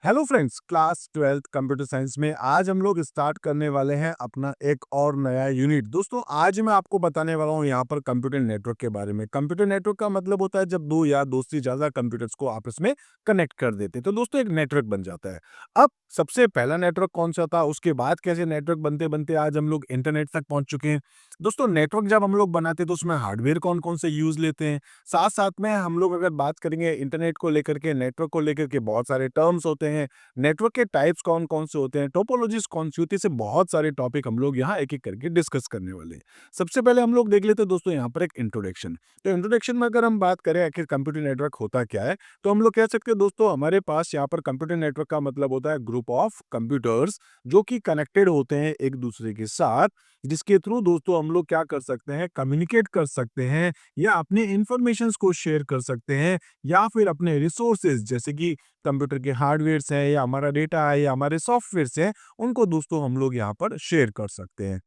Hello friends, class 12th computer science में आज हम लोग स्टार्ट करने वाले हैं अपना एक और नया यूनिट। दोस्तों, आज मैं आपको बताने वाला हूं यहाँ पर कंप्यूटर नेटवर्क के बारे में। कंप्यूटर नेटवर्क का मतलब होता है जब दो या दो से ज्यादा कंप्यूटर्स को आपस में कनेक्ट कर देते हैं तो दोस्तों एक नेटवर्क बन जाता है। अब सबसे पहला नेटवर्क कौन सा था, उसके बाद कैसे नेटवर्क बनते बनते आज हम लोग इंटरनेट तक पहुंच चुके हैं। दोस्तों, नेटवर्क जब हम लोग बनाते हैं तो उसमें हार्डवेयर कौन कौन से यूज लेते हैं, साथ साथ में हम लोग अगर बात करेंगे इंटरनेट को लेकर के, नेटवर्क को लेकर के बहुत सारे टर्म्स होते हैं। नेटवर्क के टाइप्स कौन-कौन से होते हैं, टोपोलॉजीज़ कौन सी होती है, ऐसे बहुत सारे टॉपिक हम लोग यहाँ एक-एक करके डिस्कस करने वाले हैं। सबसे पहले हम लोग देख लेते हैं दोस्तों यहाँ पर एक इंट्रोडक्शन। तो इंट्रोडक्शन में अगर हम बात करें आखिर कंप्यूटर नेटवर्क होता क्या है, तो हम लोग कह सकते हैं दोस्तों हमारे पास यहाँ पर कंप्यूटर नेटवर्क का मतलब होता है ग्रुप ऑफ कंप्यूटर्स जो कि कनेक्टेड होते हैं एक-दूसरे के साथ, जिसके थ्रू दोस्तों हम लोग क्या कर सकते हैं, कम्युनिकेट कर सकते हैं या अपने इन्फॉर्मेशंस को शेयर कर सकते हैं या फिर अपने रिसोर्सेज़ जैसे कि कंप्यूटर के हार्डवेयर्स है या हमारा डेटा है या हमारे सॉफ्टवेयर्स हैं, उनको दोस्तों हम लोग यहाँ पर शेयर कर सकते हैं।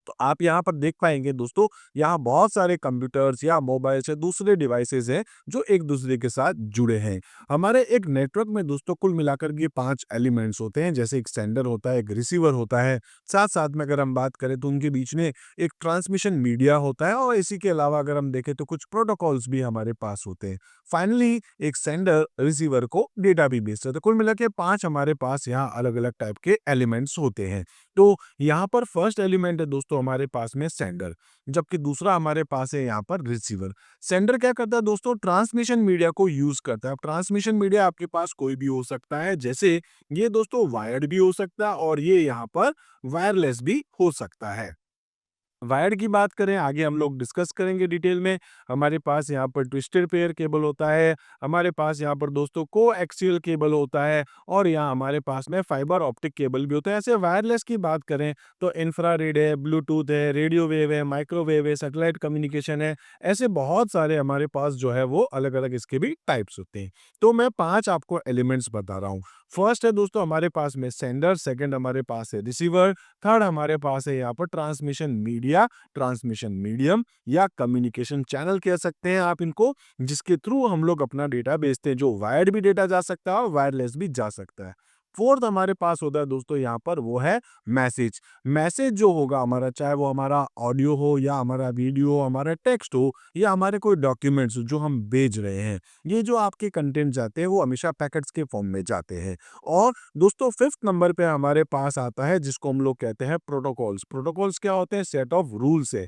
तो आप यहाँ पर देख पाएंगे दोस्तों, यहाँ बहुत सारे कंप्यूटर्स या मोबाइल्स या दूसरे डिवाइसेस हैं जो एक दूसरे के साथ जुड़े हैं। हमारे एक नेटवर्क में दोस्तों कुल मिलाकर के 5 एलिमेंट्स होते हैं, जैसे एक सेंडर होता है, एक रिसीवर होता है, साथ साथ में अगर हम बात करें तो उनके बीच में एक ट्रांसमिशन मीडिया होता है और इसी के अलावा अगर हम देखें तो कुछ प्रोटोकॉल्स भी हमारे पास होते हैं। फाइनली एक सेंडर रिसीवर को डेटा भी भेजता है। तो कुल मिला के 5 हमारे पास यहाँ अलग अलग टाइप के एलिमेंट्स होते हैं। तो यहाँ पर फर्स्ट एलिमेंट है दोस्तों हमारे पास में सेंडर, जबकि दूसरा हमारे पास है यहाँ पर रिसीवर। सेंडर क्या करता है दोस्तों, ट्रांसमिशन मीडिया को यूज करता है। अब ट्रांसमिशन मीडिया आपके पास कोई भी हो सकता है, जैसे ये दोस्तों वायर्ड भी हो सकता है और ये यहाँ पर वायरलेस भी हो सकता है। वायर्ड की बात करें, आगे हम लोग डिस्कस करेंगे डिटेल में। हमारे पास यहाँ पर ट्विस्टेड पेयर केबल होता है, हमारे पास यहाँ पर दोस्तों कोएक्सियल केबल होता है और यहाँ हमारे पास में फाइबर ऑप्टिक केबल भी होता है। ऐसे वायरलेस की बात करें तो इंफ्रारेड है, ब्लूटूथ है, रेडियो वेव है, माइक्रोवेव है, सैटेलाइट कम्युनिकेशन है। ऐसे बहुत सारे हमारे पास जो है वो अलग अलग इसके भी टाइप्स होते हैं। तो मैं 5 आपको एलिमेंट्स बता रहा हूँ। फर्स्ट है दोस्तों हमारे पास में सेंडर, सेकंड हमारे पास है रिसीवर, थर्ड हमारे पास है यहाँ पर ट्रांसमिशन मीडिया, ट्रांसमिशन मीडियम या कम्युनिकेशन चैनल कह सकते हैं आप इनको, जिसके थ्रू हम लोग अपना डेटा भेजते हैं। जो वायर्ड भी डेटा जा सकता है और वायरलेस भी जा सकता है। फोर्थ हमारे पास होता है दोस्तों यहाँ पर वो है मैसेज। मैसेज जो होगा हमारा, चाहे वो हमारा ऑडियो हो या हमारा वीडियो, हमारा टेक्स्ट हो या हमारे कोई डॉक्यूमेंट्स जो हम भेज रहे हैं, ये जो आपके कंटेंट जाते हैं वो हमेशा पैकेट्स के फॉर्म में जाते हैं। और दोस्तों फिफ्थ नंबर पे हमारे पास आता है जिसको हम लोग कहते हैं प्रोटोकॉल्स। प्रोटोकॉल्स क्या होते हैं, सेट ऑफ रूल्स है।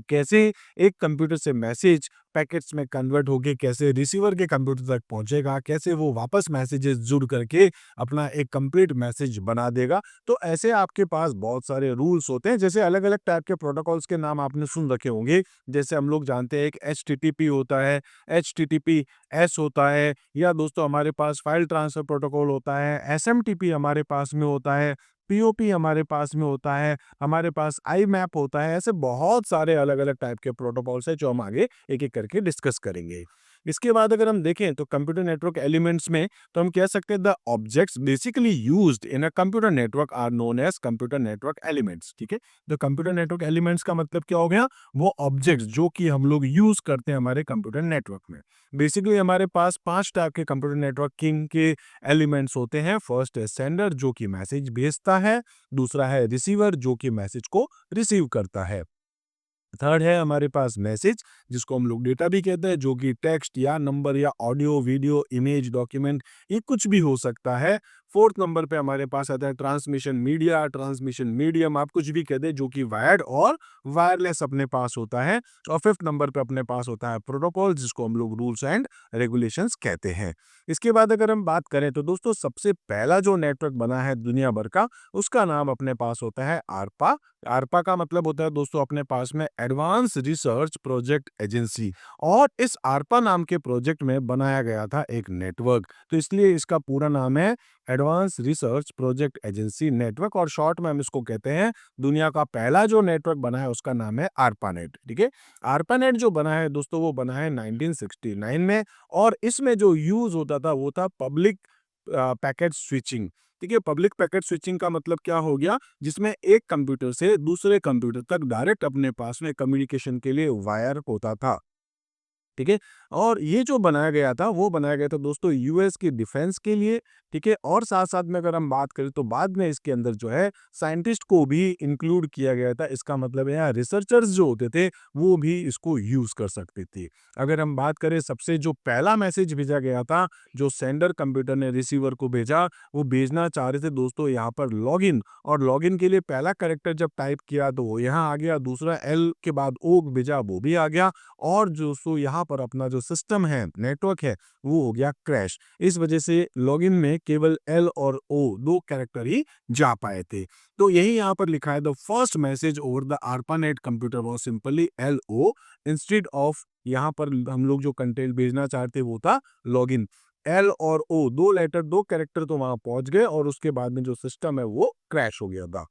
कैसे एक कंप्यूटर से मैसेज पैकेट्स में कन्वर्ट होके कैसे रिसीवर के कंप्यूटर तक पहुंचेगा, कैसे वो वापस मैसेजेस जुड़ करके अपना एक कंप्लीट मैसेज बना देगा। तो ऐसे आपके पास बहुत सारे रूल्स होते हैं, जैसे अलग अलग टाइप के प्रोटोकॉल्स के नाम आपने सुन रखे होंगे। जैसे हम लोग जानते हैं एक एचटीटीपी होता है, एचटीटीपी एस होता है, या दोस्तों हमारे पास फाइल ट्रांसफर प्रोटोकॉल होता है, एसएमटीपी हमारे पास में होता है, पीओपी हमारे पास में होता है, हमारे पास आई मैप होता है। ऐसे बहुत सारे अलग अलग टाइप के प्रोटोकॉल्स हैं जो हम आगे एक एक करके डिस्कस करेंगे। इसके बाद अगर हम देखें तो कंप्यूटर नेटवर्क एलिमेंट्स में, तो हम कह सकते हैं the objects basically used in a computer network are known as computer network elements. ठीक है, तो कंप्यूटर नेटवर्क एलिमेंट्स का मतलब क्या हो गया, वो ऑब्जेक्ट्स जो कि हम लोग यूज करते हैं हमारे कंप्यूटर नेटवर्क में। बेसिकली हमारे पास 5 टाइप के कंप्यूटर नेटवर्किंग के एलिमेंट्स होते हैं। फर्स्ट है सेंडर जो कि मैसेज भेजता है, दूसरा है रिसीवर जो कि मैसेज को रिसीव करता है, थर्ड है हमारे पास मैसेज जिसको हम लोग डेटा भी कहते हैं, जो कि टेक्स्ट या नंबर या ऑडियो, वीडियो, इमेज, डॉक्यूमेंट, ये कुछ भी हो सकता है। फोर्थ नंबर पे हमारे पास आता है ट्रांसमिशन मीडिया, ट्रांसमिशन मीडियम आप कुछ भी कहते हैं, जो कि वायर्ड और वायरलेस अपने पास होता है। और फिफ्थ नंबर पे अपने पास होता है प्रोटोकॉल जिसको हम लोग रूल्स एंड रेगुलेशंस कहते हैं। इसके बाद अगर हम बात करें तो दोस्तों सबसे पहला जो नेटवर्क बना है दुनिया भर का, उसका नाम अपने पास होता है आरपा। आरपा का मतलब होता है दोस्तों अपने पास में एडवांस रिसर्च प्रोजेक्ट एजेंसी, और इस आरपा नाम के प्रोजेक्ट में बनाया गया था एक नेटवर्क, तो इसलिए इसका पूरा नाम है advance research project agency network, और शॉर्ट में हम इसको कहते हैं। दुनिया का पहला जो नेटवर्क बना है उसका नाम है आरपानेट। ठीक है, आरपानेट जो बना है दोस्तों वो बना है 1969 में, और इसमें जो यूज होता था वो था पब्लिक पैकेट स्विचिंग। ठीक है, पब्लिक पैकेट स्विचिंग का मतलब क्या हो गया, जिसमें एक कंप्यूटर से दूसरे कंप्यूटर तक डायरेक्ट अपने पास में कम्युनिकेशन के लिए वायर होता था। ठीक है। और ये जो बनाया गया था वो बनाया गया था दोस्तों यूएस की डिफेंस के लिए, ठीक है। और साथ साथ में अगर हम बात करें तो बाद में इसके अंदर जो है साइंटिस्ट को भी इंक्लूड किया गया था। इसका मतलब है यहाँ रिसर्चर्स जो होते थे वो भी इसको यूज कर सकते थे। अगर हम बात करें सबसे जो पहला मैसेज भेजा गया था, जो सेंडर कंप्यूटर ने रिसीवर को भेजा, वो भेजना चाह रहे थे दोस्तों यहाँ पर लॉगिन, और लॉगिन के लिए पहला कैरेक्टर जब टाइप किया तो वो यहाँ आ गया, दूसरा एल के बाद ओ भेजा वो भी आ गया, और जो सो यहाँ पर अपना जो सिस्टम है, नेटवर्क है, वो हो गया क्रैश। इस वजह से लॉगिन में केवल एल और ओ दो कैरेक्टर ही जा पाए थे। तो यही यहाँ पर लिखा है, the first message over the ARPANET computer was simply L O instead of, यहाँ पर हम लोग जो कंटेंट भेजना चाहते वो था लॉगिन। एल और ओ दो लेटर दो कैरेक्टर तो वहां पहुंच गए, और उसके बाद में जो सिस्टम है वो क्रैश हो गया था।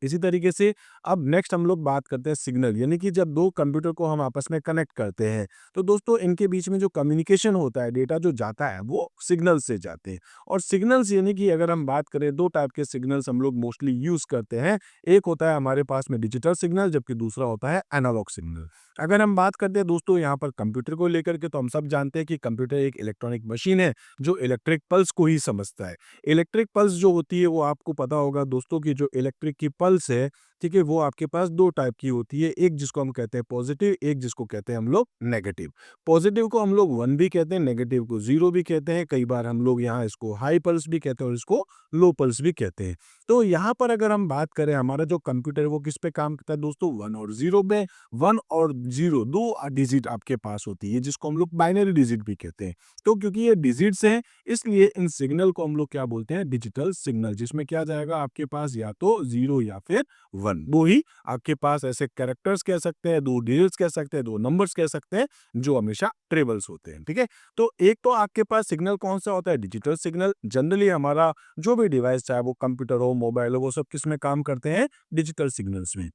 इसी तरीके से अब नेक्स्ट हम लोग बात करते हैं सिग्नल, यानी कि जब दो कंप्यूटर को हम आपस में कनेक्ट करते हैं तो दोस्तों इनके बीच में जो कम्युनिकेशन होता है, डेटा जो जाता है वो सिग्नल से जाते हैं। और सिग्नल्स यानी कि अगर हम बात करें, दो टाइप के सिग्नल्स हम लोग मोस्टली यूज करते हैं। एक होता है हमारे पास में डिजिटल सिग्नल, जबकि दूसरा होता है एनालॉग सिग्नल। अगर हम बात करते हैं दोस्तों यहाँ पर कंप्यूटर को लेकर के, तो हम सब जानते हैं कि कंप्यूटर एक इलेक्ट्रॉनिक मशीन है जो इलेक्ट्रिक पल्स को ही समझता है। इलेक्ट्रिक पल्स जो होती है वो आपको पता होगा दोस्तों की जो इलेक्ट्रिक की पल्स है, ठीक है, वो आपके पास दो टाइप की होती है। एक जिसको हम कहते हैं पॉजिटिव, एक जिसको कहते हैं हम लोग नेगेटिव। पॉजिटिव को हम लोग 1 भी कहते हैं, नेगेटिव को 0 भी कहते हैं। कई बार हम लोग यहाँ इसको हाई पल्स भी कहते हैं और इसको लो पल्स भी कहते हैं। तो यहाँ पर अगर हम बात करें, हमारा जो कंप्यूटर है वो किस पे काम करता है दोस्तों, 1 और 0 में। 1 और 0 दो डिजिट आपके पास होती है, जिसको हम लोग बाइनरी डिजिट भी कहते हैं। तो क्योंकि ये डिजिट्स हैं, इसलिए इन सिग्नल को हम लोग क्या बोलते हैं, डिजिटल सिग्नल, जिसमें क्या जाएगा आपके पास, या तो 0 या फिर 1। दो ही आपके पास ऐसे कैरेक्टर्स कह सकते हैं, दो डिजिट्स कह सकते हैं, दो नंबर्स कह सकते हैं, जो हमेशा ट्रेबल्स होते हैं, ठीक है। तो एक तो आपके पास सिग्नल कौन सा होता है, डिजिटल सिग्नल। जनरली हमारा जो भी डिवाइस, चाहे वो कंप्यूटर हो, मोबाइल हो, वो सब किस में काम करते हैं, डिजिटल सिग्नल्स में।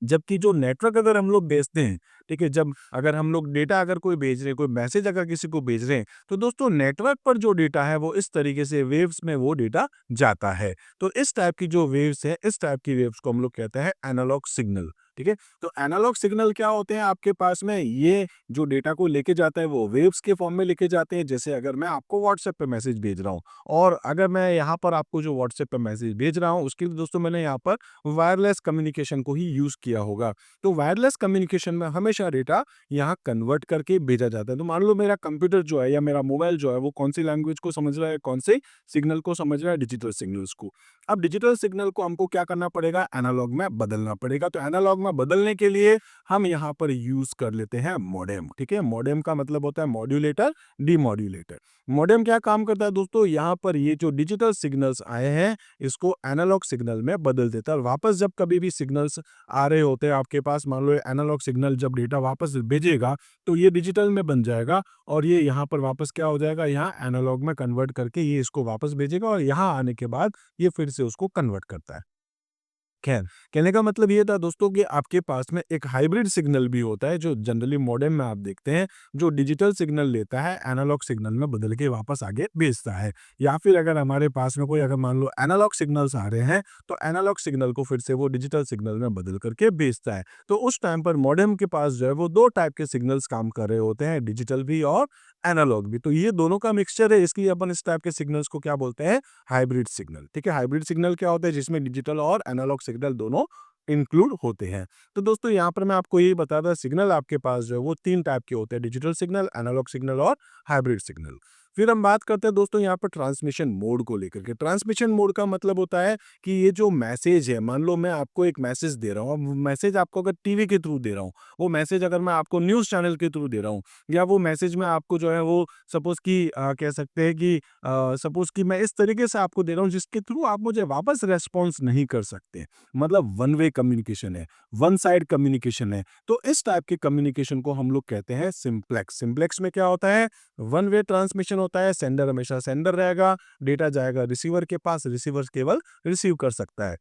जबकि जो नेटवर्क अगर हम लोग भेजते हैं, ठीक है, जब अगर हम लोग डेटा अगर कोई भेज रहे हैं, कोई मैसेज अगर किसी को भेज रहे हैं, तो दोस्तों नेटवर्क पर जो डेटा है वो इस तरीके से वेव्स में वो डेटा जाता है। तो इस टाइप की जो वेव्स है, इस टाइप की वेव्स को हम लोग कहते हैं एनालॉग सिग्नल, ठीक है। तो एनालॉग सिग्नल क्या होते हैं आपके पास में, ये जो डेटा को लेके जाता है वो वेव्स के फॉर्म में लेके जाते हैं। जैसे अगर मैं आपको व्हाट्सएप पे मैसेज भेज रहा हूँ, और अगर मैं यहाँ पर आपको जो व्हाट्सएप पे मैसेज भेज रहा हूँ, उसके लिए दोस्तों मैंने यहाँ पर वायरलेस कम्युनिकेशन को ही यूज किया होगा। तो वायरलेस कम्युनिकेशन में हमेशा डेटा यहाँ कन्वर्ट करके भेजा जाता है। तो मान लो मेरा कंप्यूटर जो है या मेरा मोबाइल जो है वो कौन सी लैंग्वेज को समझ रहा है, कौन से सिग्नल को समझ रहा है, डिजिटल सिग्नल्स को। अब डिजिटल सिग्नल को हमको क्या करना पड़ेगा, एनालॉग में बदलना पड़ेगा। तो एनालॉग में बदलने के लिए हम यहाँ पर यूज कर लेते हैं मॉडेम, ठीक है। मॉडेम का मतलब होता है मॉड्यूलेटर, डीमॉड्यूलेटर। मॉडेम क्या काम करता है दोस्तों, यहाँ पर ये जो डिजिटल सिग्नल्स आए हैं इसको एनालॉग सिग्नल में बदल देता है, और वापस जब कभी भी सिग्नल्स आ रहे होते हैं आपके पास, मान लो एनालॉग सिग्नल जब डेटा वापस भेजेगा तो ये डिजिटल में बन जाएगा, और ये यहाँ पर वापस क्या हो जाएगा, यहाँ एनालॉग में कन्वर्ट करके ये इसको वापस भेजेगा, और यहाँ आने के बाद ये फिर से उसको कन्वर्ट करता है। खैर, कहने का मतलब ये था दोस्तों कि आपके पास में एक हाइब्रिड सिग्नल भी होता है, जो जनरली मॉडेम में आप देखते हैं, जो डिजिटल सिग्नल लेता है, एनालॉग सिग्नल में बदल के वापस आगे भेजता है। या फिर अगर हमारे पास में कोई, अगर मान लो एनालॉग सिग्नल्स आ रहे हैं, तो एनालॉग सिग्नल को फिर से वो डिजिटल सिग्नल में बदल करके भेजता है। तो उस टाइम पर मॉडेम के पास जो है वो 2 टाइप के सिग्नल्स काम कर रहे होते हैं, डिजिटल भी और एनालॉग भी। तो ये दोनों का मिक्सचर है, इसलिए अपन इस टाइप के सिग्नल्स को क्या बोलते हैं, हाइब्रिड सिग्नल, ठीक है। हाइब्रिड सिग्नल क्या होता है, जिसमें डिजिटल और एनालॉग सिग्नल दोनों इंक्लूड होते हैं। तो दोस्तों यहाँ पर मैं आपको यही बता रहा, सिग्नल आपके पास जो है वो 3 टाइप के होते हैं, डिजिटल सिग्नल, एनालॉग सिग्नल और हाइब्रिड सिग्नल। फिर हम बात करते हैं दोस्तों यहाँ पर ट्रांसमिशन मोड को लेकर के। ट्रांसमिशन मोड का मतलब होता है कि ये जो मैसेज है, मान लो मैं आपको एक मैसेज दे रहा हूँ, अब मैसेज आपको अगर टीवी के थ्रू दे रहा हूँ, वो मैसेज अगर मैं आपको न्यूज़ चैनल के थ्रू दे रहा हूँ, या वो मैसेज मैं आपको जो है वो सपोज कि कह सकते हैं कि सपोज कि मैं इस तरीके से आपको दे रहा हूँ जिसके थ्रू आप मुझे वापस रेस्पॉन्स नहीं कर सकते, मतलब वन वे कम्युनिकेशन है, वन साइड कम्युनिकेशन है। तो इस टाइप के कम्युनिकेशन को हम लोग कहते हैं सिंप्लेक्स। सिंप्लेक्स में क्या होता है, वन वे ट्रांसमिशन होता है, सेंडर हमेशा सेंडर रहेगा, डेटा जाएगा रिसीवर के पास, रिसीवर केवल रिसीव कर सकता है।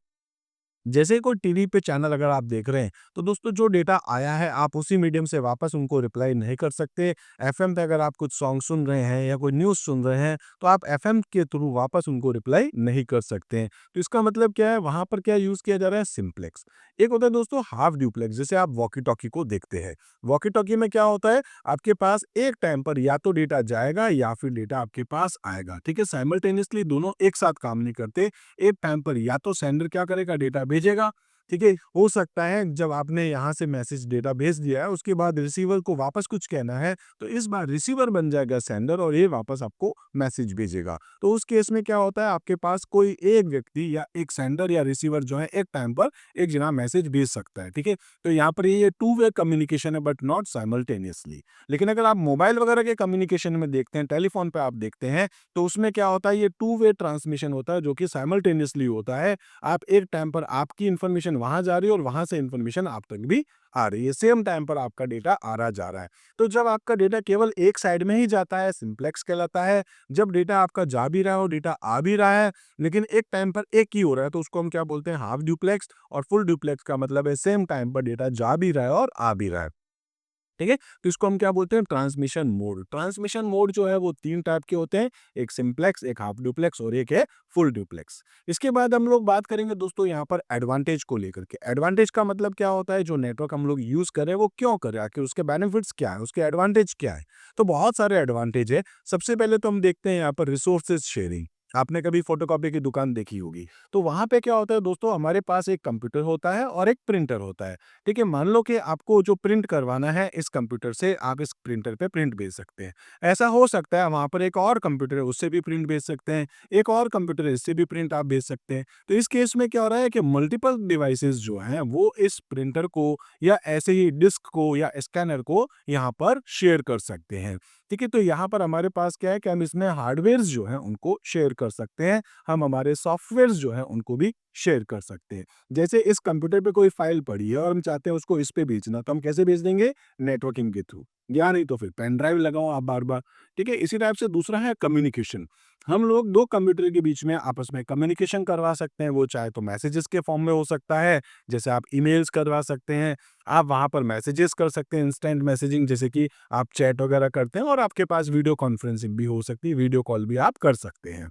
जैसे कोई टीवी पे चैनल अगर आप देख रहे हैं, तो दोस्तों जो डेटा आया है आप उसी मीडियम से वापस उनको रिप्लाई नहीं कर सकते। एफएम पे अगर आप कुछ सॉन्ग सुन रहे हैं या कोई न्यूज़ सुन रहे हैं, तो आप एफएम के थ्रू वापस उनको रिप्लाई नहीं कर सकते हैं। तो इसका मतलब क्या है, वहाँ पर क्या यूज़ किया जा रहा है, सिम्प्लेक्स। एक होता है दोस्तों हाफ ड्यूप्लेक्स, जैसे आप वॉकी-टॉकी को देखते हैं। वॉकी-टॉकी में क्या होता है, आपके पास एक टाइम पर या तो डेटा जाएगा या फिर डेटा आपके पास आएगा, ठीक है? साइमल्टेनियसली दोनों एक साथ काम नहीं करते। एक टाइम पर या तो सेंडर क्या करेगा, डेटा भेजेगा, ठीक है? हो सकता है जब आपने यहाँ से मैसेज डेटा भेज दिया है, उसके बाद रिसीवर को वापस कुछ कहना है, तो इस बार रिसीवर बन जाएगा सेंडर और ये वापस आपको मैसेज भेजेगा। तो उस केस में क्या होता है, आपके पास कोई एक व्यक्ति या एक सेंडर या रिसीवर जो है एक टाइम पर एक जना मैसेज भेज सकता है, ठीक है? तो यहाँ पर ये टू वे कम्युनिकेशन है बट नॉट साइमल्टेनियसली। लेकिन अगर आप मोबाइल वगैरह के कम्युनिकेशन में देखते हैं, टेलीफ़ोन पे आप देखते हैं, तो उसमें क्या होता है, ये टू वे ट्रांसमिशन होता है जो कि साइमल्टेनियसली होता है। आप एक टाइम पर आपकी इन्फॉर्मेशन वहाँ जा रही है और वहाँ से इन्फॉर्मेशन आप तक भी आ रही है। सेम टाइम पर आपका डेटा आ रहा जा रहा है। तो जब आपका डेटा केवल एक साइड में ही जाता है, सिम्प्लेक्स कहलाता है। जब डेटा आपका जा भी रहा है और डेटा आ भी रहा है, लेकिन एक टाइम पर एक ही हो रहा है, तो उसको हम क्या बोलते हैं, हाफ ड्यूप्लेक्स। और फुल ड्यूप्लेक्स का मतलब है सेम टाइम पर डेटा जा भी रहा है और आ भी रहा है। ठीक है? तो इसको हम क्या बोलते हैं, ट्रांसमिशन मोड। ट्रांसमिशन मोड जो है वो 3 टाइप के होते हैं, एक सिम्प्लेक्स, एक हाफ डुप्लेक्स और एक है फुल डुप्लेक्स। इसके बाद हम लोग बात करेंगे दोस्तों यहाँ पर एडवांटेज को लेकर के। एडवांटेज का मतलब क्या होता है, जो नेटवर्क हम लोग यूज़ कर रहे हैं वो क्यों कर रहे हैं? आखिर उसके बेनिफिट्स क्या है? उसके एडवांटेज क्या है? तो बहुत सारे एडवांटेज है। सबसे पहले तो हम देखते हैं यहाँ पर रिसोर्सेज़ शेयरिंग। आपने कभी फोटोकॉपी की दुकान देखी होगी, तो वहाँ पे क्या होता है दोस्तों, हमारे पास एक कंप्यूटर होता है और एक प्रिंटर होता है। ठीक है, मान लो कि आपको जो प्रिंट करवाना है इस कंप्यूटर से, आप इस प्रिंटर पे प्रिंट भेज सकते हैं। ऐसा हो सकता है वहाँ पर एक और कंप्यूटर है, उससे भी प्रिंट भेज सकते हैं, एक और कंप्यूटर है, इससे भी प्रिंट आप भेज सकते हैं। तो इस केस में क्या हो रहा है कि मल्टीपल डिवाइसेस जो हैं वो इस प्रिंटर को या ऐसे ही डिस्क को या स्कैनर को यहाँ पर शेयर कर सकते हैं। ठीक है, तो यहाँ पर हमारे पास क्या है कि हम इसमें हार्डवेयर्स जो हैं उनको शेयर कर सकते हैं, हम हमारे सॉफ्टवेयर्स जो हैं उनको भी शेयर कर सकते हैं। जैसे इस कंप्यूटर पे कोई फाइल पड़ी है और हम चाहते हैं उसको इस पे भेजना, तो हम कैसे भेज देंगे? नेटवर्किंग के थ्रू, या नहीं तो फिर पेन ड्राइव लगाओ आप बार-बार। ठीक है? इसी टाइप से दूसरा है कम्युनिकेशन। हम लोग 2 कंप्यूटर के बीच में आपस में कम्युनिकेशन करवा सकते हैं, वो चाहे तो मैसेजेस के फॉर्म में हो सकता है, जैसे आप ईमेल्स करवा सकते हैं, आप वहाँ पर मैसेजेस कर सकते हैं, इंस्टेंट मैसेजिंग, जैसे कि आप चैट वगैरह करते हैं, और आपके पास वीडियो कॉन्फ्रेंसिंग भी हो सकती है, वीडियो कॉल भी आप कर सकते हैं।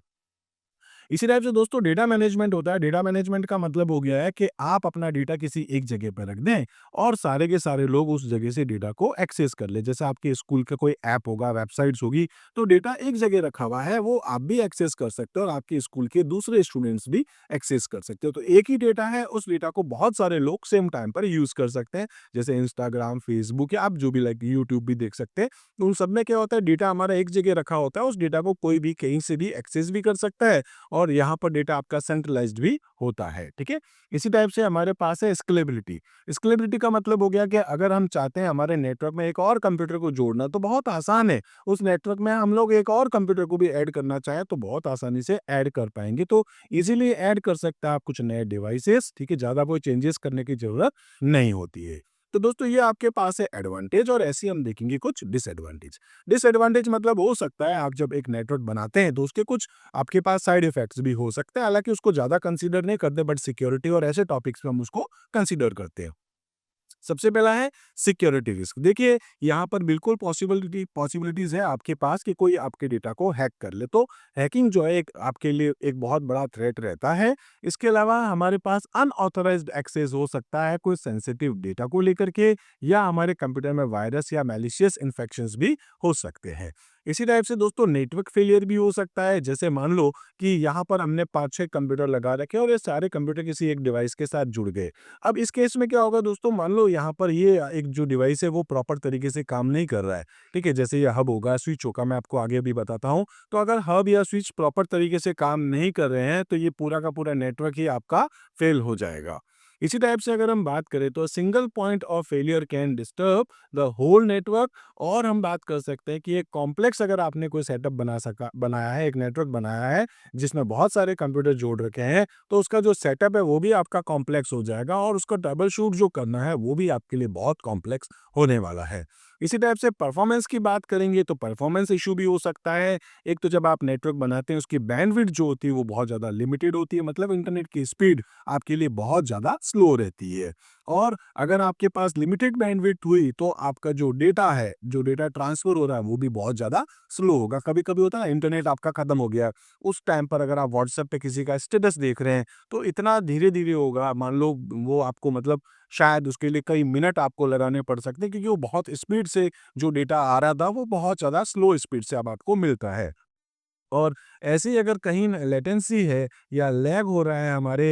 इसी टाइप से दोस्तों डेटा मैनेजमेंट होता है। डेटा मैनेजमेंट का मतलब हो गया है कि आप अपना डेटा किसी एक जगह पर रख दें और सारे के सारे लोग उस जगह से डेटा को एक्सेस कर लें। जैसे आपके स्कूल का कोई ऐप होगा, वेबसाइट्स होगी, तो डेटा एक जगह रखा हुआ है, वो आप भी एक्सेस कर सकते हो और आपके स्कूल के दूसरे स्टूडेंट्स भी एक्सेस कर सकते हो। तो एक ही डेटा है, उस डेटा को बहुत सारे लोग सेम टाइम पर यूज़ कर सकते हैं। जैसे इंस्टाग्राम, फेसबुक, या आप जो भी लाइक यूट्यूब भी देख सकते हैं। तो उन सब में क्या होता है, डेटा हमारा एक जगह रखा होता है, उस डेटा को कोई भी कहीं से भी एक्सेस भी कर सकता है और यहाँ पर डेटा आपका सेंट्रलाइज्ड भी होता है, ठीक है? इसी टाइप से हमारे पास है स्केलेबिलिटी। स्केलेबिलिटी का मतलब हो गया कि अगर हम चाहते हैं हमारे नेटवर्क में एक और कंप्यूटर को जोड़ना, तो बहुत आसान है। उस नेटवर्क में हम लोग एक और कंप्यूटर को भी ऐड करना चाहें, तो बहुत आसानी से ऐड कर पाएँगे। तो ईज़िली ऐड कर सकते हैं आप कुछ नए डिवाइसेज़, ठीक है? ज़्यादा कोई चेंजेस करने की ज़रूरत नहीं होती है। तो दोस्तों ये आपके पास है एडवांटेज, और ऐसे ही हम देखेंगे कुछ डिसएडवांटेज। डिसएडवांटेज मतलब हो सकता है आप जब एक नेटवर्क बनाते हैं तो उसके कुछ आपके पास साइड इफेक्ट्स भी हो सकते हैं, हालाँकि उसको ज़्यादा कंसीडर नहीं करते, बट सिक्योरिटी और ऐसे टॉपिक्स पे हम उसको कंसीडर करते हैं। सबसे पहला है सिक्योरिटी रिस्क। देखिए, यहाँ पर बिल्कुल पॉसिबिलिटीज़ है आपके पास कि कोई आपके डेटा को हैक कर ले। तो हैकिंग जो है एक आपके लिए एक बहुत बड़ा थ्रेट रहता है। इसके अलावा हमारे पास अनऑथराइज्ड एक्सेस हो सकता है कोई सेंसिटिव डेटा को लेकर के, या हमारे कंप्यूटर में वायरस या मैलिशियस इन्फेक्शंस भी हो सकते हैं। इसी टाइप से दोस्तों नेटवर्क फेलियर भी हो सकता है। जैसे मान लो कि यहाँ पर हमने 5-6 कंप्यूटर लगा रखे हैं और ये सारे कंप्यूटर किसी एक डिवाइस के साथ जुड़ गए। अब इस केस में क्या होगा दोस्तों, मान लो यहाँ पर ये एक जो डिवाइस है वो प्रॉपर तरीके से काम नहीं कर रहा है, ठीक है? जैसे ये हब होगा, स्विच होगा, मैं आपको आगे भी बताता हूँ। तो अगर हब या स्विच प्रॉपर तरीके से काम नहीं कर रहे हैं, तो ये पूरा का पूरा नेटवर्क ही आपका फेल हो जाएगा। इसी टाइप से अगर हम बात करें तो single point of failure can disturb the whole network. और हम बात कर सकते हैं कि एक कॉम्प्लेक्स अगर आपने कोई सेटअप बनाया है, एक नेटवर्क बनाया है जिसमें बहुत सारे कंप्यूटर जोड़ रखे हैं, तो उसका जो सेटअप है वो भी आपका कॉम्प्लेक्स हो जाएगा और उसका ट्रबल शूट जो करना है वो भी आपके लिए बहुत कॉम्प्लेक्स होने वाला है। इसी टाइप से परफॉर्मेंस की बात करेंगे तो परफॉर्मेंस इशू भी हो सकता है। एक तो जब आप नेटवर्क बनाते हैं उसकी बैंडविड्थ जो होती है वो बहुत ज़्यादा लिमिटेड होती है, मतलब इंटरनेट की स्पीड आपके लिए बहुत ज़्यादा स्लो रहती है। और अगर आपके पास लिमिटेड बैंडविड्थ हुई तो आपका जो डेटा है, जो डेटा ट्रांसफ़र हो रहा है वो भी बहुत ज़्यादा स्लो होगा। कभी-कभी होता है ना, इंटरनेट आपका खत्म हो गया, उस टाइम पर अगर आप व्हाट्सएप पे किसी का स्टेटस देख रहे हैं तो इतना धीरे-धीरे होगा, मान लो वो आपको मतलब शायद उसके लिए कई मिनट आपको लगाने पड़ सकते हैं, क्योंकि वो बहुत स्पीड से जो डेटा आ रहा था वो बहुत ज़्यादा स्लो स्पीड से अब आपको मिलता है। और ऐसे ही अगर कहीं लेटेंसी है या लैग हो रहा है हमारे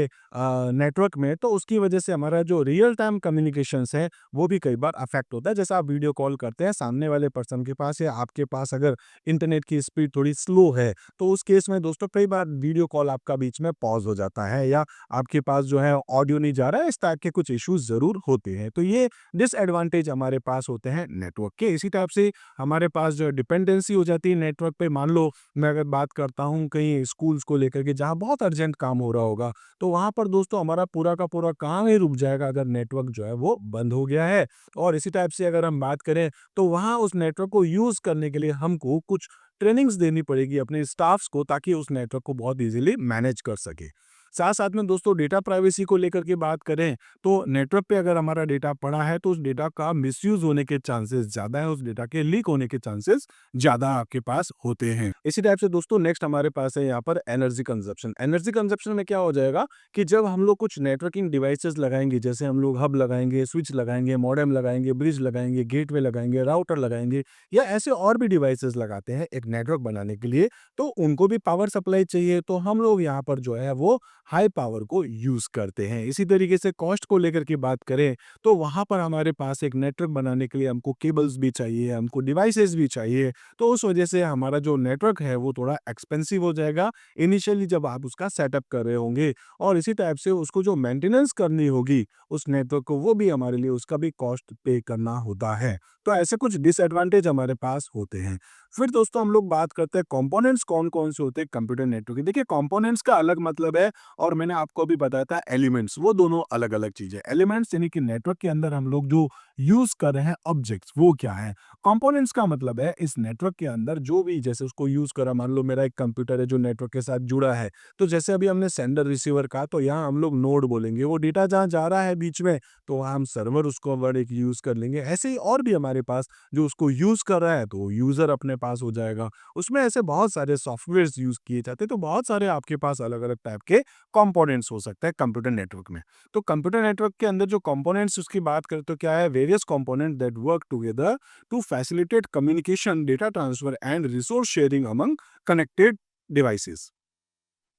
नेटवर्क में, तो उसकी वजह से हमारा जो रियल टाइम कम्युनिकेशंस है वो भी कई बार अफेक्ट होता है। जैसे आप वीडियो कॉल करते हैं सामने वाले पर्सन के पास या आपके पास, अगर इंटरनेट की स्पीड थोड़ी स्लो है तो उस केस में दोस्तों कई बार वीडियो कॉल आपका बीच में पॉज हो जाता है, या आपके पास जो है ऑडियो नहीं जा रहा है, इस टाइप के कुछ इश्यूज ज़रूर होते हैं। तो ये डिसएडवांटेज हमारे पास होते हैं नेटवर्क के। इसी टाइप से हमारे पास जो डिपेंडेंसी हो जाती है नेटवर्क पे, मान लो मैं अगर बात करता हूँ कहीं स्कूल्स को लेकर के जहाँ बहुत अर्जेंट काम हो रहा होगा, तो वहाँ पर दोस्तों हमारा पूरा का पूरा काम ही रुक जाएगा अगर नेटवर्क जो है वो बंद हो गया है। और इसी टाइप से अगर हम बात करें तो वहाँ उस नेटवर्क को यूज़ करने के लिए हमको कुछ ट्रेनिंग्स देनी पड़ेगी अपने स्टाफ्स को, ताकि उस नेटवर्क को बहुत ईज़िली मैनेज कर सके। साथ-साथ में दोस्तों डेटा प्राइवेसी को लेकर के बात करें, तो नेटवर्क पे अगर हमारा डेटा पड़ा है तो उस डेटा का मिसयूज़ होने के चांसेस ज़्यादा है, उस डेटा के लीक होने के चांसेस ज़्यादा आपके पास होते हैं। इसी टाइप से दोस्तों नेक्स्ट हमारे पास है यहाँ पर एनर्जी कंज़प्शन। एनर्जी कंज़प्शन में क्या हो जाएगा कि जब हम लोग कुछ नेटवर्किंग डिवाइसेज़ लगाएँगे, जैसे हम लोग हब लगाएँगे, स्विच लगाएँगे, मॉडेम लगाएँगे, ब्रिज लगाएँगे, गेटवे लगाएँगे, राउटर लगाएँगे, या ऐसे और भी डिवाइसेज़ लगाते हैं एक नेटवर्क बनाने के लिए, तो उनको भी पावर सप्लाई चाहिए, तो हम लोग यहाँ पर जो है वो हाई पावर को यूज़ करते हैं। इसी तरीके से कॉस्ट को लेकर के बात करें, तो वहाँ पर हमारे पास एक नेटवर्क बनाने के लिए हमको केबल्स भी चाहिए, हमको डिवाइसेज़ भी चाहिए, तो उस वजह से हमारा जो नेटवर्क है वो थोड़ा एक्सपेंसिव हो जाएगा इनिशियली जब आप उसका सेटअप कर रहे होंगे। और इसी टाइप से उसको जो मेंटेनेंस करनी होगी उस नेटवर्क को, वो भी हमारे लिए उसका भी कॉस्ट पे करना होता है। तो ऐसे कुछ डिसएडवांटेज हमारे पास होते हैं। फिर दोस्तों हम लोग बात करते हैं कंपोनेंट्स कौन-कौन से होते हैं कंप्यूटर नेटवर्क के। देखिए कंपोनेंट्स का अलग मतलब है, और मैंने आपको अभी बताया था एलिमेंट्स, वो दोनों अलग-अलग चीज़ है। एलिमेंट्स यानी कि नेटवर्क के अंदर हम लोग जो यूज़ कर रहे हैं ऑब्जेक्ट्स, वो क्या है। कंपोनेंट्स का मतलब है इस नेटवर्क के अंदर जो भी, जैसे उसको यूज़ करा, मान लो मेरा एक कंप्यूटर है जो नेटवर्क के साथ जुड़ा है, तो जैसे अभी हमने सेंडर रिसीवर कहा, तो यहाँ हम लोग नोड बोलेंगे। वो डेटा जहाँ जा रहा है बीच में, तो वहाँ हम सर्वर उसको वर्ड एक यूज़ कर लेंगे। ऐसे ही और भी हमारे पास जो उसको यूज़ कर रहा है तो यूज़र अपने पास हो जाएगा। उसमें ऐसे बहुत सारे सॉफ्टवेयर्स यूज़ किए जाते हैं, तो बहुत सारे आपके पास अलग-अलग टाइप के कंपोनेंट्स हो सकते हैं कंप्यूटर नेटवर्क में। तो कंप्यूटर नेटवर्क के अंदर जो कंपोनेंट्स उसकी बात करें तो क्या है, various component that work together to facilitate communication, data transfer and resource sharing among connected devices.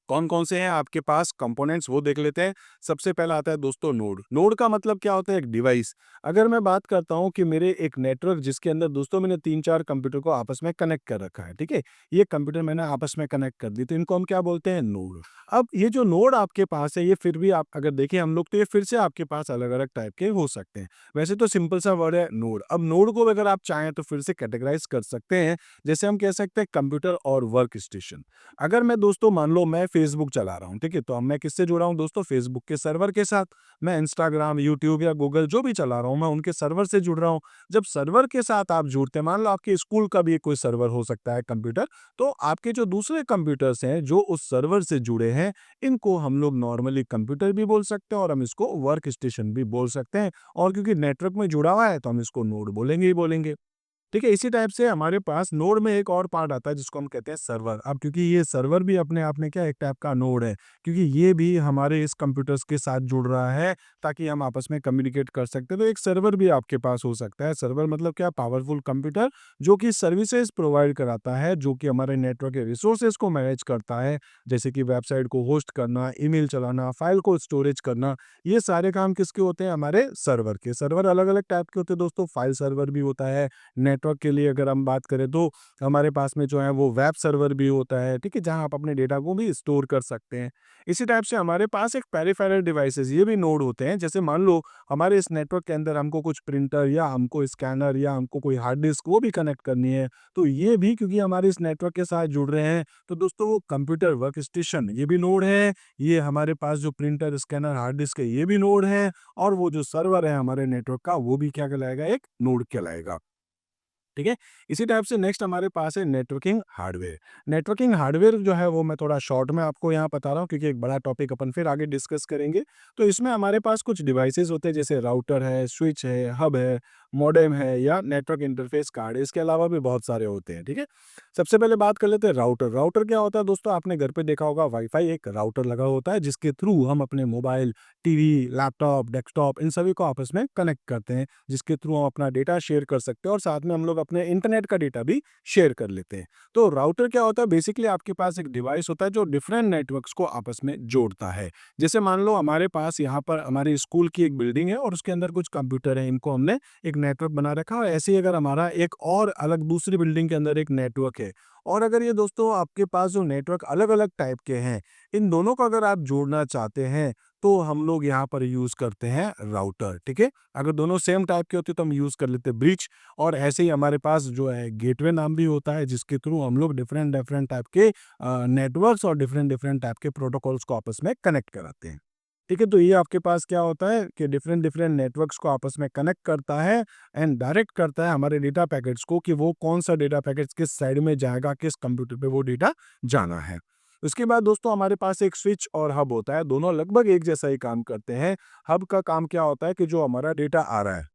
कौन-कौन से हैं आपके पास कंपोनेंट्स, वो देख लेते हैं। सबसे पहला आता है दोस्तों नोड। नोड का मतलब क्या होता है, एक डिवाइस। अगर मैं बात करता हूँ कि मेरे एक नेटवर्क जिसके अंदर दोस्तों मैंने 3-4 कंप्यूटर को आपस में कनेक्ट कर रखा है, ठीक है? ये कंप्यूटर मैंने आपस में कनेक्ट कर दी, तो इनको हम क्या बोलते हैं, नोड। अब ये जो नोड आपके पास है, ये फिर भी आप अगर देखें हम लोग, तो ये फिर से आपके पास अलग-अलग टाइप के हो सकते हैं। वैसे तो सिंपल सा वर्ड है नोड। अब नोड को अगर आप चाहें तो फिर से कैटेगराइज़ कर सकते हैं। जैसे हम कह सकते हैं कंप्यूटर और वर्क स्टेशन। अगर मैं दोस्तों मान लो मैं फ़ेसबुक चला रहा हूँ, ठीक है? तो अब मैं किससे जुड़ा हूँ दोस्तों, फ़ेसबुक के सर्वर के साथ। मैं इंस्टाग्राम, यूट्यूब या गूगल जो भी चला रहा हूँ, मैं उनके सर्वर से जुड़ रहा हूँ। जब सर्वर के साथ आप जुड़ते हैं, मान लो आपके स्कूल का भी कोई सर्वर हो सकता है कंप्यूटर, तो आपके जो दूसरे कंप्यूटर्स हैं, जो उस सर्वर से जुड़े हैं, इनको हम लोग नॉर्मली कंप्यूटर भी बोल सकते हैं और हम इसको वर्क स्टेशन भी बोल सकते हैं। और क्योंकि नेटवर्क में जुड़ा हुआ है, तो हम इसको नोड बोलेंगे ही बोलेंगे। ठीक है, इसी टाइप से हमारे पास नोड में एक और पार्ट आता है जिसको हम कहते हैं सर्वर। अब क्योंकि ये सर्वर भी अपने आप में क्या एक टाइप का नोड है, क्योंकि ये भी हमारे इस कंप्यूटर्स के साथ जुड़ रहा है ताकि हम आपस में कम्युनिकेट कर सकते हैं। तो एक सर्वर भी आपके पास हो सकता है। सर्वर मतलब क्या, पावरफुल कंप्यूटर जो कि सर्विसेज प्रोवाइड कराता है, जो कि हमारे नेटवर्क के रिसोर्सेज को मैनेज करता है, जैसे कि वेबसाइट को होस्ट करना, ईमेल चलाना, फाइल को स्टोरेज करना। ये सारे काम किसके होते हैं, हमारे सर्वर के। सर्वर अलग अलग टाइप के होते हैं दोस्तों। फाइल सर्वर भी होता है, नेटवर्क के लिए अगर हम बात करें तो हमारे पास में जो है वो वेब सर्वर भी होता है, ठीक है? जहाँ आप अपने डेटा को भी स्टोर कर सकते हैं। इसी टाइप से हमारे पास एक पेरिफेरल डिवाइसेज़, ये भी नोड होते हैं। जैसे मान लो हमारे इस नेटवर्क के अंदर हमको कुछ प्रिंटर या हमको स्कैनर या हमको कोई हार्ड डिस्क वो भी कनेक्ट करनी है, तो ये भी क्योंकि हमारे इस नेटवर्क के साथ जुड़ रहे हैं, तो दोस्तों वो कंप्यूटर वर्क स्टेशन ये भी नोड है। ये हमारे पास जो प्रिंटर, स्कैनर, हार्ड डिस्क है, ये भी नोड है। और वो जो सर्वर है हमारे नेटवर्क का, वो भी क्या कहलाएगा, एक नोड कहलाएगा। ठीक है। इसी टाइप से नेक्स्ट हमारे पास है नेटवर्किंग हार्डवेयर। नेटवर्किंग हार्डवेयर जो है वो मैं थोड़ा शॉर्ट में आपको यहाँ बता रहा हूँ, क्योंकि एक बड़ा टॉपिक अपन फिर आगे डिस्कस करेंगे। तो इसमें हमारे पास कुछ डिवाइसेस होते हैं, जैसे राउटर है, स्विच है, हब है, मॉडेम है या नेटवर्क इंटरफेस कार्ड है। इसके अलावा भी बहुत सारे होते हैं। ठीक है। सबसे पहले बात कर लेते हैं राउटर। राउटर क्या होता है दोस्तों, आपने घर पे देखा होगा वाईफाई एक राउटर लगा होता है, जिसके थ्रू हम अपने मोबाइल, टीवी, लैपटॉप, डेस्कटॉप इन सभी को आपस में कनेक्ट करते हैं, जिसके थ्रू हम अपना डेटा शेयर कर सकते हैं और साथ में हम लोग अपने इंटरनेट का डेटा भी शेयर कर लेते हैं। तो राउटर क्या होता है, बेसिकली आपके पास एक डिवाइस होता है जो डिफरेंट नेटवर्क्स को आपस में जोड़ता है। जैसे मान लो हमारे पास यहाँ पर हमारे स्कूल की एक बिल्डिंग है और उसके अंदर कुछ कंप्यूटर है, इनको हमने एक नेटवर्क बना रखा है। ऐसे ही अगर हमारा एक और अलग दूसरी बिल्डिंग के अंदर एक नेटवर्क है, और अगर ये दोस्तों आपके पास जो नेटवर्क अलग अलग टाइप के हैं, इन दोनों को अगर आप जोड़ना चाहते हैं, तो हम लोग यहाँ पर यूज़ करते हैं राउटर। ठीक है। अगर दोनों सेम टाइप के होते तो हम यूज़ कर लेते ब्रिज। और ऐसे ही हमारे पास जो है गेटवे नाम भी होता है, जिसके थ्रू हम लोग डिफरेंट डिफरेंट टाइप के नेटवर्क्स और डिफरेंट डिफरेंट टाइप के प्रोटोकॉल्स को आपस में कनेक्ट कराते हैं। ठीक है। तो ये आपके पास क्या होता है कि डिफरेंट डिफरेंट नेटवर्क्स को आपस में कनेक्ट करता है एंड डायरेक्ट करता है हमारे डेटा पैकेट्स को, कि वो कौन सा डेटा पैकेट्स किस साइड में जाएगा, किस कंप्यूटर पे वो डेटा जाना है। उसके बाद दोस्तों हमारे पास एक स्विच और हब होता है, दोनों लगभग एक जैसा ही काम करते हैं। हब का काम क्या होता है कि जो हमारा डेटा आ रहा है,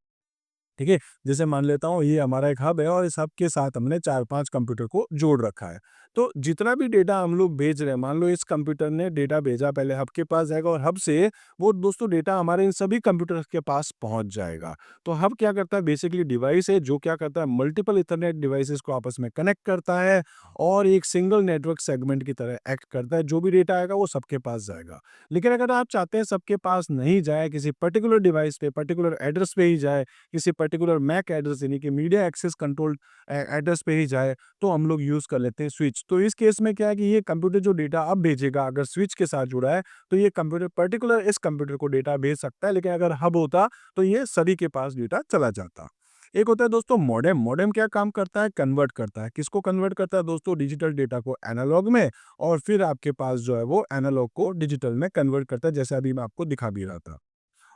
ठीक है, जैसे मान लेता हूँ ये हमारा एक हब है और इस हब के साथ हमने 4-5 कंप्यूटर को जोड़ रखा है। तो जितना भी डेटा हम लोग भेज रहे हैं, मान लो इस कंप्यूटर ने डेटा भेजा, पहले हब के पास जाएगा और हब से वो दोस्तों डेटा हमारे इन सभी कंप्यूटर्स के पास पहुँच जाएगा। तो हब क्या करता है, बेसिकली डिवाइस है जो क्या करता है, मल्टीपल इथरनेट डिवाइसेस को आपस में कनेक्ट करता है और एक सिंगल नेटवर्क सेगमेंट की तरह एक्ट करता है। जो भी डेटा आएगा वो सबके पास जाएगा। लेकिन अगर आप चाहते हैं सबके पास नहीं जाए, किसी पर्टिकुलर डिवाइस पे, पर्टिकुलर एड्रेस पे ही जाए, किसी पर्टिकुलर मैक एड्रेस यानी कि मीडिया एक्सेस कंट्रोल एड्रेस पे ही जाए, तो हम लोग यूज़ कर लेते हैं स्विच। तो इस केस में क्या है कि ये कंप्यूटर जो डेटा अब भेजेगा, अगर स्विच के साथ जुड़ा है, तो ये कंप्यूटर पर्टिकुलर इस कंप्यूटर को डेटा भेज सकता है, लेकिन अगर हब होता तो ये सभी के पास डेटा चला जाता। एक होता है दोस्तों मॉडेम। मॉडेम क्या काम करता है, कन्वर्ट करता है। किसको कन्वर्ट करता है दोस्तों, डिजिटल डेटा को एनालॉग में, और फिर आपके पास जो है वो एनालॉग को डिजिटल में कन्वर्ट करता है, जैसे अभी मैं आपको दिखा भी रहा था।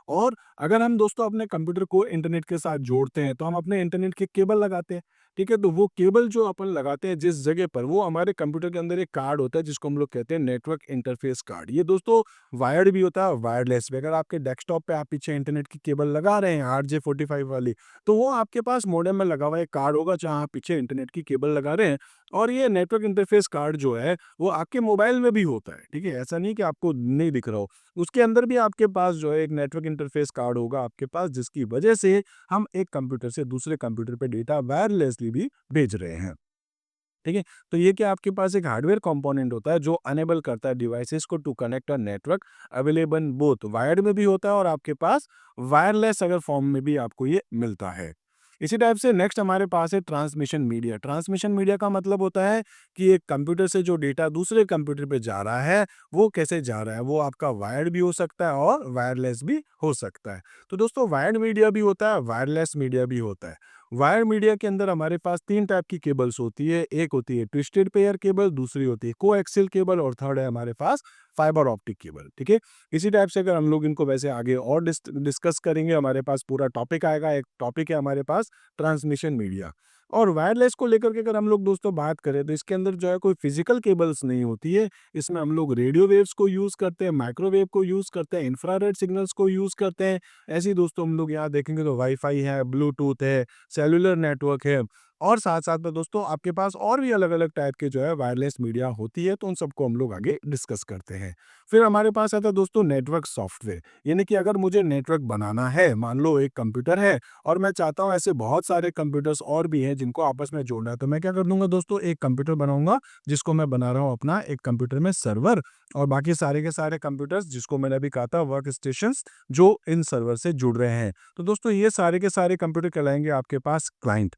और अगर हम दोस्तों अपने कंप्यूटर को इंटरनेट के साथ जोड़ते हैं, तो हम अपने इंटरनेट के केबल लगाते हैं। ठीक है। तो वो केबल जो अपन लगाते हैं जिस जगह पर, वो हमारे कंप्यूटर के अंदर एक कार्ड होता है जिसको हम लोग कहते हैं नेटवर्क इंटरफेस कार्ड। ये दोस्तों वायर्ड भी होता है, वायरलेस भी। अगर आपके डेस्कटॉप पे आप पीछे इंटरनेट की केबल लगा रहे हैं RJ45 वाली, तो वो आपके पास मॉडेम में लगा हुआ एक कार्ड होगा जहाँ आप पीछे इंटरनेट की केबल लगा रहे हैं। और ये नेटवर्क इंटरफेस कार्ड जो है वो आपके मोबाइल में भी होता है। ठीक है। ऐसा नहीं कि आपको नहीं दिख रहा हो, उसके अंदर भी आपके पास जो है एक नेटवर्क इंटरफेस कार्ड होगा आपके पास, जिसकी वजह से हम एक कंप्यूटर से दूसरे कंप्यूटर पे डेटा वायरलेसली भी भेज रहे हैं। ठीक है। तो ये क्या आपके पास एक हार्डवेयर कंपोनेंट होता है जो अनेबल करता है डिवाइसेस को to connect a network available both wired में भी होता है और आपके पास वायरलेस अगर फॉर्म में भी आपको ये मिलता है। इसी टाइप से नेक्स्ट हमारे पास है ट्रांसमिशन मीडिया। ट्रांसमिशन मीडिया का मतलब होता है कि एक कंप्यूटर से जो डेटा दूसरे कंप्यूटर पे जा रहा है, वो कैसे जा रहा है, वो आपका वायर्ड भी हो सकता है और वायरलेस भी हो सकता है। तो दोस्तों वायर्ड मीडिया भी होता है, वायरलेस मीडिया भी होता है। वायर मीडिया के अंदर हमारे पास 3 टाइप की केबल्स होती है। एक होती है ट्विस्टेड पेयर केबल, दूसरी होती है कोएक्सियल केबल और थर्ड है हमारे पास फाइबर ऑप्टिक केबल। ठीक है। इसी टाइप से अगर हम लोग इनको वैसे आगे और डिस्कस करेंगे, हमारे पास पूरा टॉपिक आएगा। एक टॉपिक है हमारे पास ट्रांसमिशन मीडिया। और वायरलेस को लेकर के अगर हम लोग दोस्तों बात करें, तो इसके अंदर जो है कोई फिजिकल केबल्स नहीं होती है। इसमें हम लोग रेडियो वेव्स को यूज़ करते हैं, माइक्रोवेव को यूज़ करते हैं, इंफ्रारेड सिग्नल्स को यूज़ करते हैं। ऐसे ही दोस्तों हम लोग यहाँ देखेंगे तो वाईफाई है, ब्लूटूथ है, सेलुलर नेटवर्क है, और साथ-साथ में दोस्तों आपके पास और भी अलग-अलग टाइप के जो है वायरलेस मीडिया होती है, तो उन सबको हम लोग आगे डिस्कस करते हैं। फिर हमारे पास आता है दोस्तों नेटवर्क सॉफ्टवेयर, यानी कि अगर मुझे नेटवर्क बनाना है, मान लो एक कंप्यूटर है और मैं चाहता हूँ ऐसे बहुत सारे कंप्यूटर्स और भी हैं जिनको आपस में जोड़ना है, तो मैं क्या कर दूँगा दोस्तों, एक कंप्यूटर बनाऊँगा जिसको मैं बना रहा हूँ अपना एक कंप्यूटर में सर्वर, और बाकी सारे के सारे कंप्यूटर्स जिसको मैंने अभी कहा था वर्क स्टेशंस, जो इन सर्वर से जुड़ रहे हैं। तो दोस्तों ये सारे के सारे कंप्यूटर कहलाएँगे आपके पास क्लाइंट।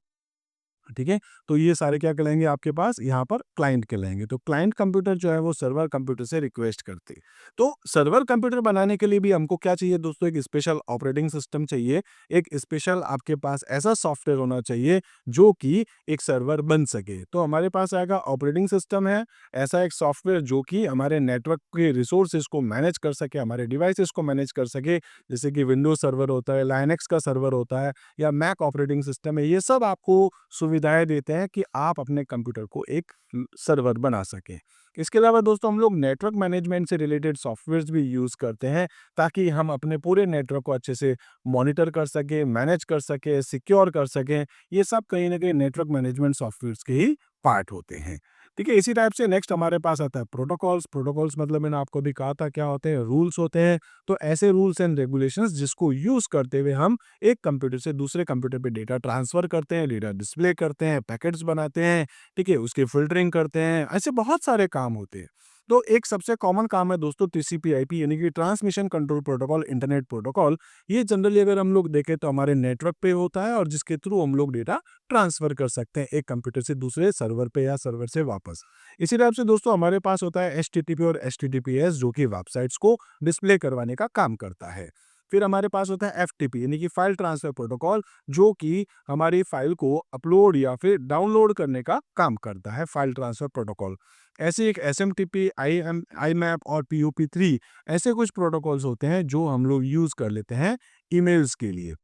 ठीक है। तो ये सारे क्या कहलाएँगे आपके पास यहाँ पर क्लाइंट कहलाएँगे। तो क्लाइंट कंप्यूटर जो है वो सर्वर कंप्यूटर से रिक्वेस्ट करते हैं। तो सर्वर कंप्यूटर बनाने के लिए भी हमको क्या चाहिए दोस्तों, एक स्पेशल ऑपरेटिंग सिस्टम चाहिए। एक स्पेशल आपके पास ऐसा सॉफ्टवेयर होना चाहिए जो कि एक सर्वर बन सके। तो हमारे पास आएगा ऑपरेटिंग सिस्टम है, ऐसा एक सॉफ्टवेयर जो कि हमारे नेटवर्क के रिसोर्सेज़ को मैनेज कर सके, हमारे डिवाइसेज़ को मैनेज कर सके। जैसे कि विंडोज़ सर्वर होता है, लाइनक्स का सर्वर होता है या मैक ऑपरेटिंग सिस्टम है। ये सब आपको सुविधाएँ देते हैं कि आप अपने कंप्यूटर को एक सर्वर बना सकें। इसके अलावा दोस्तों हम लोग नेटवर्क मैनेजमेंट से रिलेटेड सॉफ्टवेयर्स भी यूज़ करते हैं, ताकि हम अपने पूरे नेटवर्क को अच्छे से मॉनिटर कर सकें, मैनेज कर सकें, सिक्योर कर सकें। ये सब कहीं न कहीं नेटवर्क मैनेजमेंट सॉफ्टवेयर्स के ही पार्ट होते हैं। ठीक है, इसी टाइप से नेक्स्ट हमारे पास आता है प्रोटोकॉल्स। प्रोटोकॉल्स मतलब मैंने आपको अभी कहा था क्या होते हैं, रूल्स होते हैं। तो ऐसे रूल्स एंड रेगुलेशंस जिसको यूज़ करते हुए हम एक कंप्यूटर से दूसरे कंप्यूटर पे डेटा ट्रांसफ़र करते हैं, डेटा डिस्प्ले करते हैं, पैकेट्स बनाते हैं, ठीक है? उसकी फ़िल्टरिंग करते हैं, ऐसे बहुत सारे काम होते हैं। तो एक सबसे कॉमन काम है दोस्तों टीसीपी/आईपी यानी कि transmission control protocol, internet protocol. ये जनरली अगर हम लोग देखें तो हमारे नेटवर्क पे होता है और जिसके थ्रू हम लोग डेटा ट्रांसफ़र कर सकते हैं एक कंप्यूटर से दूसरे सर्वर पे या सर्वर से वापस। इसी टाइप से दोस्तों हमारे पास होता है एचटीटीपी और एचटीटीपीएस जो कि वेबसाइट्स को डिस्प्ले करवाने का काम करता है। फिर हमारे पास होता है एफटीपी यानी कि फाइल ट्रांसफर प्रोटोकॉल जो कि हमारी फाइल को अपलोड या फिर डाउनलोड करने का काम करता है, फाइल ट्रांसफर प्रोटोकॉल। ऐसे एक एसएमटीपी, आईमैप और पीओपी3 ऐसे कुछ प्रोटोकॉल्स होते हैं जो हम लोग यूज़ कर लेते हैं ईमेल्स के लिए।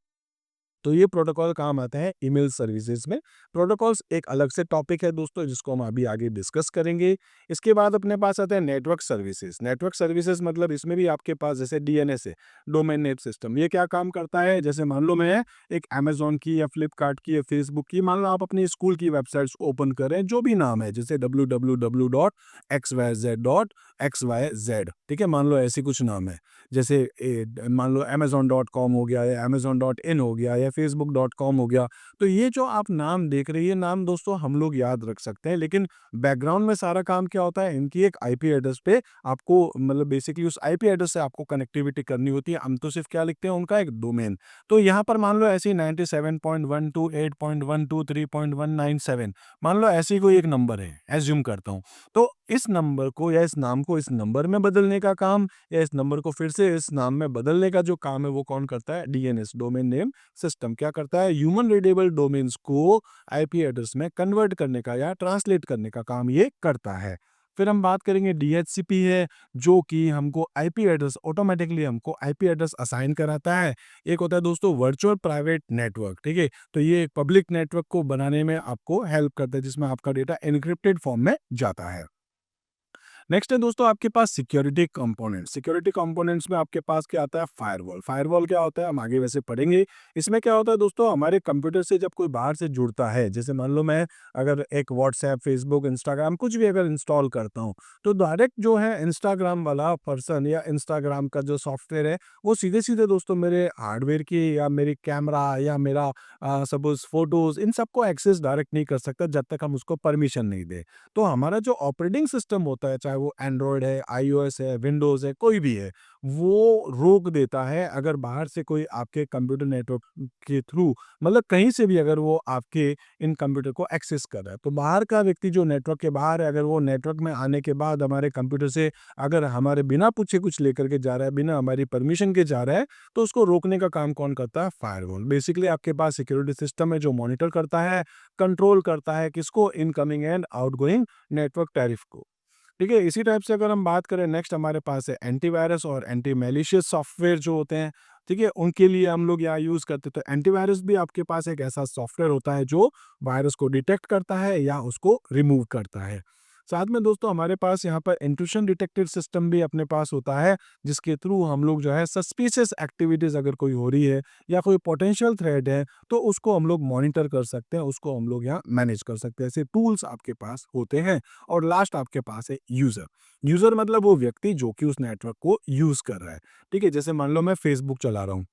तो ये प्रोटोकॉल काम आते हैं ईमेल सर्विसेज में। प्रोटोकॉल्स एक अलग से टॉपिक है दोस्तों जिसको हम अभी आगे डिस्कस करेंगे। इसके बाद अपने पास आते हैं नेटवर्क सर्विसेज। नेटवर्क सर्विसेज मतलब इसमें भी आपके पास जैसे डीएनएस है, डोमेन नेम सिस्टम। ये क्या काम करता है, जैसे मान लो मैं एक अमेज़न की या फ्लिपकार्ट की या फेसबुक की, मान लो आप अपनी स्कूल की वेबसाइट्स ओपन कर रहे हैं, जो भी नाम है जैसे www.xyz.xyz, ठीक है? मान लो ऐसी कुछ नाम है। जैसे मान लो amazon.com हो गया या amazon.in हो गया या facebook.com हो गया। तो ये जो आप नाम देख रहे हैं, ये नाम दोस्तों हम लोग याद रख सकते हैं, लेकिन बैकग्राउंड में सारा काम क्या होता है, इनकी एक आईपी एड्रेस पे आपको मतलब बेसिकली उस आईपी एड्रेस से आपको कनेक्टिविटी करनी होती है। हम तो सिर्फ क्या लिखते हैं, उनका एक डोमेन। तो यहाँ पर मान लो ऐसी 97.128.123.197 मान लो ऐसी कोई एक नंबर है, एज्यूम करता हूँ। तो इस नंबर को या इस नाम को इस नंबर में बदलने का काम या इस नंबर को फिर से इस नाम में बदलने का जो काम है वो कौन करता है, डीएनएस, डोमेन नेम सिस्टम क्या करता है, ह्यूमन रीडेबल डोमेन्स को आईपी एड्रेस में कन्वर्ट करने का या ट्रांसलेट करने का काम ये करता है। फिर हम बात करेंगे डीएचसीपी है जो कि हमको आईपी एड्रेस ऑटोमेटिकली हमको आईपी एड्रेस असाइन कराता है। एक होता है दोस्तों वर्चुअल प्राइवेट नेटवर्क, ठीक है? तो ये एक पब्लिक नेटवर्क को बनाने में आपको हेल्प करता है जिसमें आपका डेटा एन्क्रिप्टेड फॉर्म में जाता है। नेक्स्ट है दोस्तों आपके पास सिक्योरिटी कंपोनेंट्स। सिक्योरिटी कंपोनेंट्स में आपके पास क्या आता है, फायरवॉल। फायरवॉल क्या होता है हम आगे वैसे पढ़ेंगे। इसमें क्या होता है दोस्तों, हमारे कंप्यूटर से जब कोई बाहर से जुड़ता है, जैसे मान लो मैं अगर एक व्हाट्सएप, फेसबुक, इंस्टाग्राम कुछ भी अगर इंस्टॉल करता हूँ, तो डायरेक्ट जो है इंस्टाग्राम वाला पर्सन या इंस्टाग्राम का जो सॉफ्टवेयर है वो सीधे सीधे दोस्तों मेरे हार्डवेयर की या मेरी कैमरा या मेरा सपोज फोटोज इन सबको एक्सेस डायरेक्ट नहीं कर सकता जब तक हम उसको परमिशन नहीं दे। तो हमारा जो ऑपरेटिंग सिस्टम होता है, चाहे वो एंड्रॉयड है, आईओएस है, विंडोज़ है, कोई भी है, वो रोक देता है अगर बाहर से कोई आपके कंप्यूटर नेटवर्क के थ्रू मतलब कहीं से भी अगर वो आपके इन कंप्यूटर को एक्सेस कर रहा है। तो बाहर का व्यक्ति जो नेटवर्क के बाहर है, अगर वो नेटवर्क में आने के बाद हमारे कंप्यूटर से अगर हमारे बिना पूछे कुछ लेकर के जा रहा है, बिना हमारी परमिशन के जा रहा है, तो उसको रोकने का काम कौन करता है? फायरवॉल। बेसिकली आपके पास सिक्योरिटी सिस्टम है जो मॉनिटर करता है, कंट्रोल करता है किसको? Incoming and outgoing network tariff को। ठीक है, इसी टाइप से अगर हम बात करें नेक्स्ट हमारे पास है एंटीवायरस और एंटी मैलिशियस सॉफ्टवेयर जो होते हैं, ठीक है? उनके लिए हम लोग यहाँ यूज़ करते हैं। तो एंटीवायरस भी आपके पास एक ऐसा सॉफ्टवेयर होता है जो वायरस को डिटेक्ट करता है या उसको रिमूव करता है। साथ में दोस्तों हमारे पास यहाँ पर इंट्रूशन डिटेक्टर सिस्टम भी अपने पास होता है, जिसके थ्रू हम लोग जो है सस्पिशियस एक्टिविटीज़ अगर कोई हो रही है या कोई पोटेंशियल थ्रेट है, तो उसको हम लोग मॉनिटर कर सकते हैं, उसको हम लोग यहाँ मैनेज कर सकते हैं। ऐसे टूल्स आपके पास होते हैं। और लास्ट आपके पास है यूज़र। यूज़र मतलब वो व्यक्ति जो कि उस नेटवर्क को यूज़ कर रहा है, ठीक है? जैसे मान लो मैं फेसबुक चला रहा हूँ,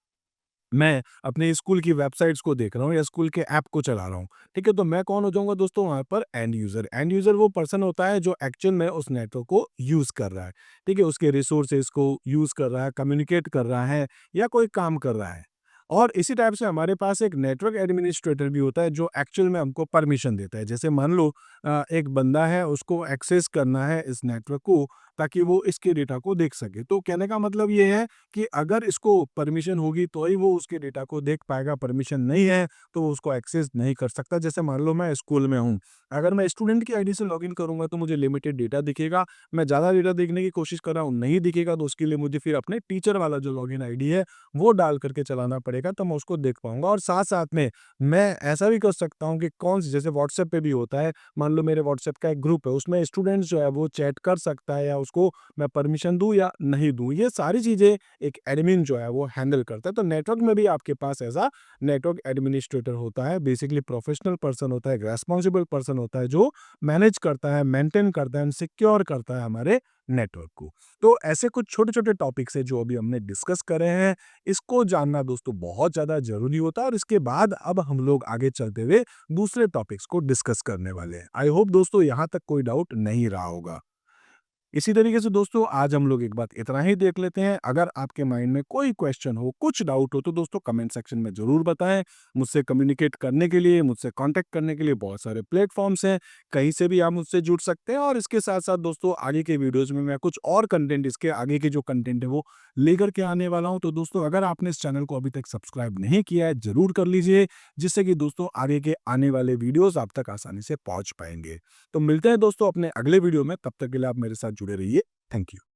मैं अपने स्कूल की वेबसाइट्स को देख रहा हूँ या स्कूल के ऐप को चला रहा हूँ, ठीक है? तो मैं कौन हो जाऊँगा दोस्तों वहाँ पर, एंड यूज़र। एंड यूज़र वो पर्सन होता है जो एक्चुअल में उस नेटवर्क को यूज़ कर रहा है, ठीक है? उसके रिसोर्सेज़ को यूज़ कर रहा है, कम्युनिकेट कर रहा है या कोई काम कर रहा है। और इसी टाइप से हमारे पास एक नेटवर्क एडमिनिस्ट्रेटर भी होता है जो एक्चुअल में हमको परमिशन देता है। जैसे मान लो एक बंदा है, उसको एक्सेस करना है इस नेटवर्क को ताकि वो इसके डेटा को देख सके। तो कहने का मतलब ये है कि अगर इसको परमिशन होगी तो ही वो उसके डेटा को देख पाएगा, परमिशन नहीं है तो वो उसको एक्सेस नहीं कर सकता। जैसे मान लो मैं स्कूल में हूँ, अगर मैं स्टूडेंट की आईडी से लॉगिन करूँगा तो मुझे लिमिटेड डेटा दिखेगा। मैं ज़्यादा डेटा देखने की कोशिश कर रहा हूँ, नहीं दिखेगा, तो उसके लिए मुझे फिर अपने टीचर वाला जो लॉगिन आईडी है वो डाल करके चलाना पड़ेगा। पड़ेगा तो मैं उसको देख पाऊँगा और साथ-साथ में मैं ऐसा भी कर सकता हूँ कि कौन सी जैसे व्हाट्सएप पे भी होता है, मान लो मेरे व्हाट्सएप का एक ग्रुप है, उसमें स्टूडेंट्स जो है वो चैट कर सकता है या उसको मैं परमिशन दूँ या नहीं दूँ। ये सारी चीज़ें एक एडमिन जो है वो हैंडल करता है। तो नेटवर्क में भी आपके पास ऐसा नेटवर्क एडमिनिस्ट्रेटर होता है, बेसिकली प्रोफेशनल पर्सन होता है, एक रिस्पांसिबल पर्सन होता है जो मैनेज करता है, मेंटेन करता है एंड सिक्योर करता है हमारे नेटवर्क को। तो ऐसे कुछ छोटे-छोटे टॉपिक्स हैं जो अभी हमने डिस्कस करे हैं, इसको जानना दोस्तों बहुत ज़्यादा ज़रूरी होता है और इसके बाद अब हम लोग आगे चलते हुए दूसरे टॉपिक्स को डिस्कस करने वाले हैं। आई होप दोस्तों यहाँ तक कोई डाउट नहीं रहा होगा। इसी तरीके से दोस्तों आज हम लोग एक बात इतना ही देख लेते हैं। अगर आपके माइंड में कोई क्वेश्चन हो, कुछ डाउट हो तो दोस्तों कमेंट सेक्शन में ज़रूर बताएँ। मुझसे कम्युनिकेट करने के लिए, मुझसे कॉन्टैक्ट करने के लिए बहुत सारे प्लेटफ़ॉर्म्स हैं। कहीं से भी आप मुझसे जुड़ सकते हैं और इसके साथ-साथ दोस्तों आगे के वीडियोज़ में मैं कुछ और कंटेंट इसके आगे के जो कंटेंट है वो लेकर के आने वाला हूँ। तो दोस्तों अगर आपने इस चैनल को अभी तक सब्सक्राइब नहीं किया है, ज़रूर कर लीजिए, जिससे कि दोस्तों आगे के आने वाले वीडियोज़ आप तक आसानी से पहुँच पाएँगे। तो मिलते हैं दोस्तों अपने अगले वीडियो में, तब तक के लिए आप मेरे साथ जुड़े रहिए। Thank you.